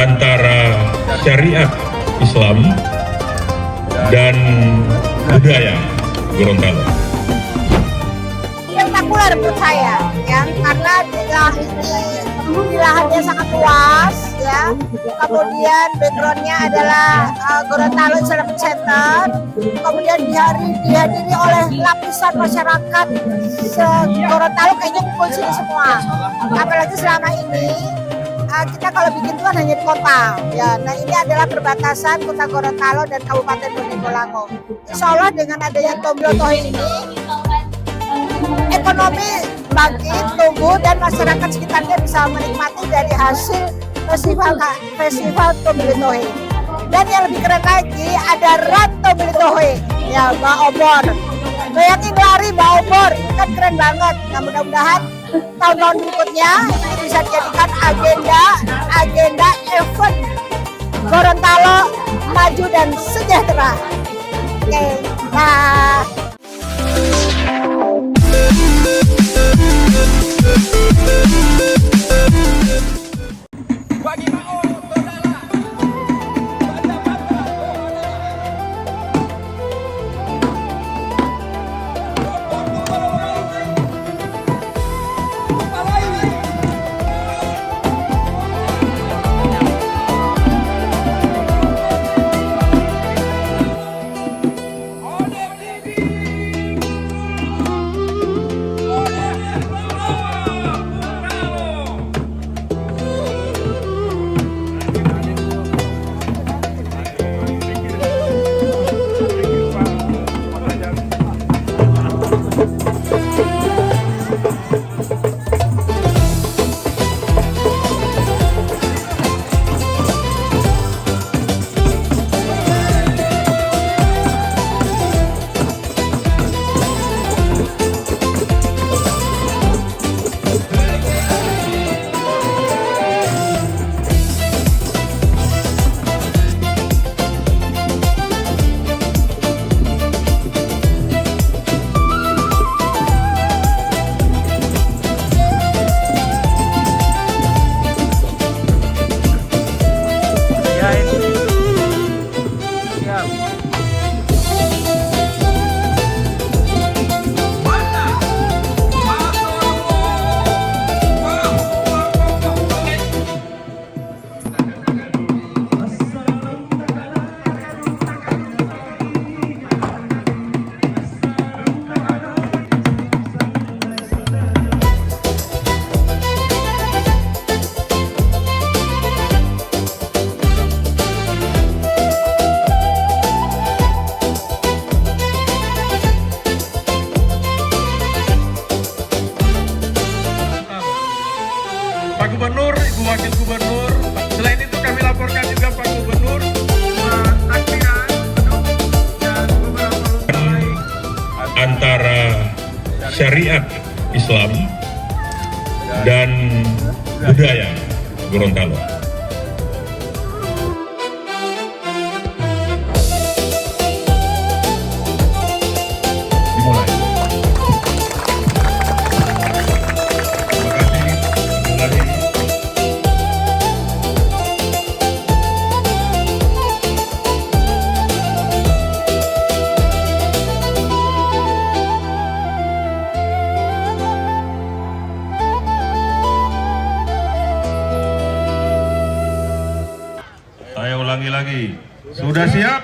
antara syariat Islam dan budaya Gorontalo. Spektakuler menurut saya, ya, karena di lahannya sangat luas, ya. Kemudian backgroundnya adalah Gorontalo Islamic Center. Kemudian dihadiri oleh lapisan masyarakat Gorontalo, kayaknya kumpul sini semua. Apalagi selama ini kita kalau bikin tuh hanya di kota, ya. Nah, ini adalah perbatasan Kota Gorontalo dan Kabupaten Bonegolango. Insya Allah dengan adanya Tomblotohe ini, ekonomi bangkit, tumbuh, dan masyarakat sekitarnya bisa menikmati dari hasil festival Tomblotohe. Dan yang lebih keren lagi, ada Run Tomblotohe, ya, Mbak Obor. Bayangin lari Mbak Obor, kan keren banget. Nah, mudah-mudahan tahun-tahun berikutnya ini bisa dijadikan agenda event Gorontalo maju dan sejahtera. Oke, nah. Pak Gubernur, Ibu Wakil Gubernur. Selain itu kami laporkan juga Pak Gubernur takbiran dan beberapa antara syariat Islam dan budaya Gorontalo. Dimulai. Saya ulangi lagi, sudah siap?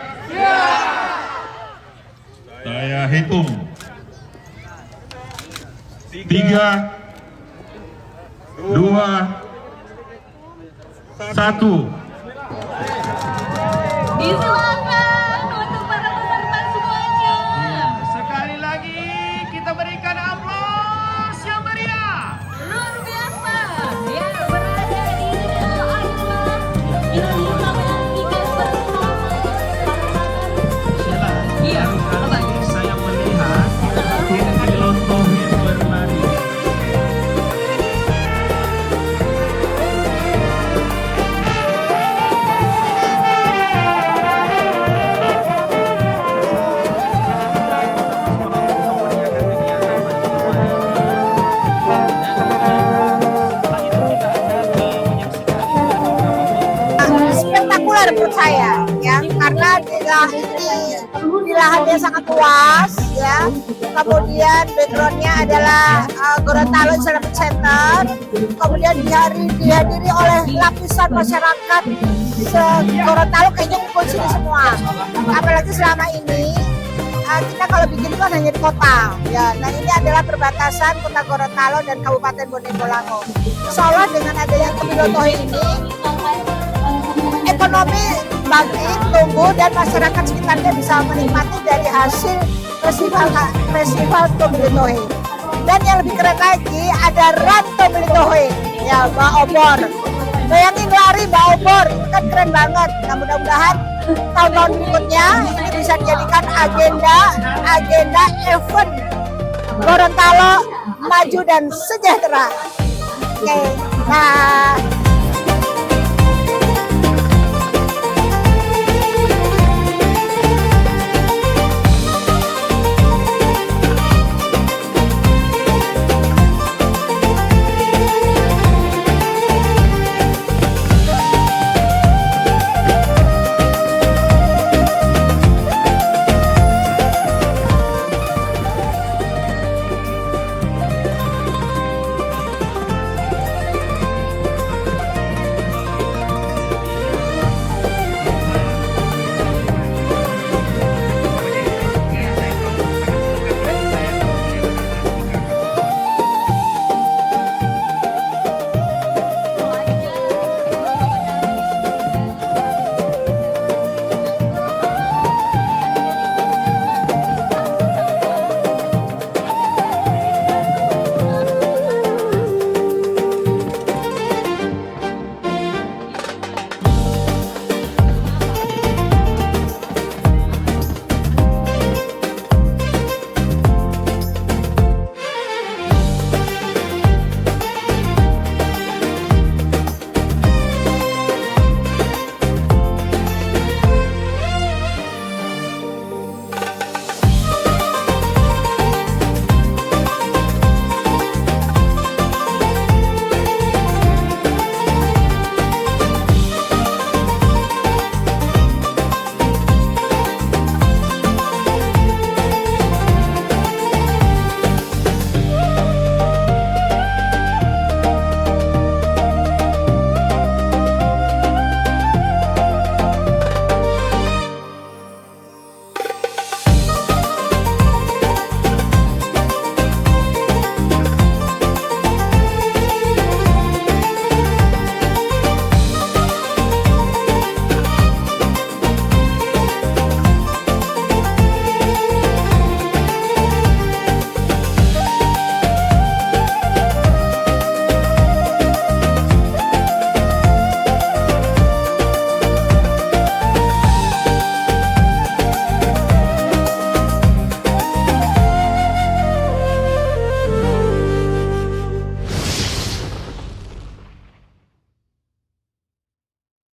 Saya hitung 3, 2, 1. Disilakan untuk para peserta semuanya. Sekali lagi kita berikan aplaus yang meriah. Luar biasa. Ya, berada di Middle Island Indonesia menyaksikan bersama iya, apa? Saya melihat Tomblotohe berlari. populer menurut saya ya, karena di lahannya sangat luas ya. Kemudian backgroundnya adalah Gorontalo Islamic Center. Kemudian dihadiri oleh lapisan masyarakat Gorontalo, kayaknya ngumpul sini semua. Apalagi selama ini kita kalau bikin itu kan hanya di kota ya. Nah ini adalah perbatasan kota Gorontalo dan Kabupaten Bonegolango. Insya Allah dengan adanya Tobilotohe ini ekonomi bangkit, tumbuh, dan masyarakat sekitarnya bisa menikmati dari hasil festival Tobilotohe. Dan yang lebih keren lagi ada Run Tobilotohe ya, Mbak Obor. Bayangin lari Mbak Obor, itu kan keren banget. Nah mudah-mudahan tahun-tahun berikutnya ini bisa dijadikan agenda event Gorontalo maju dan sejahtera. Oke, nah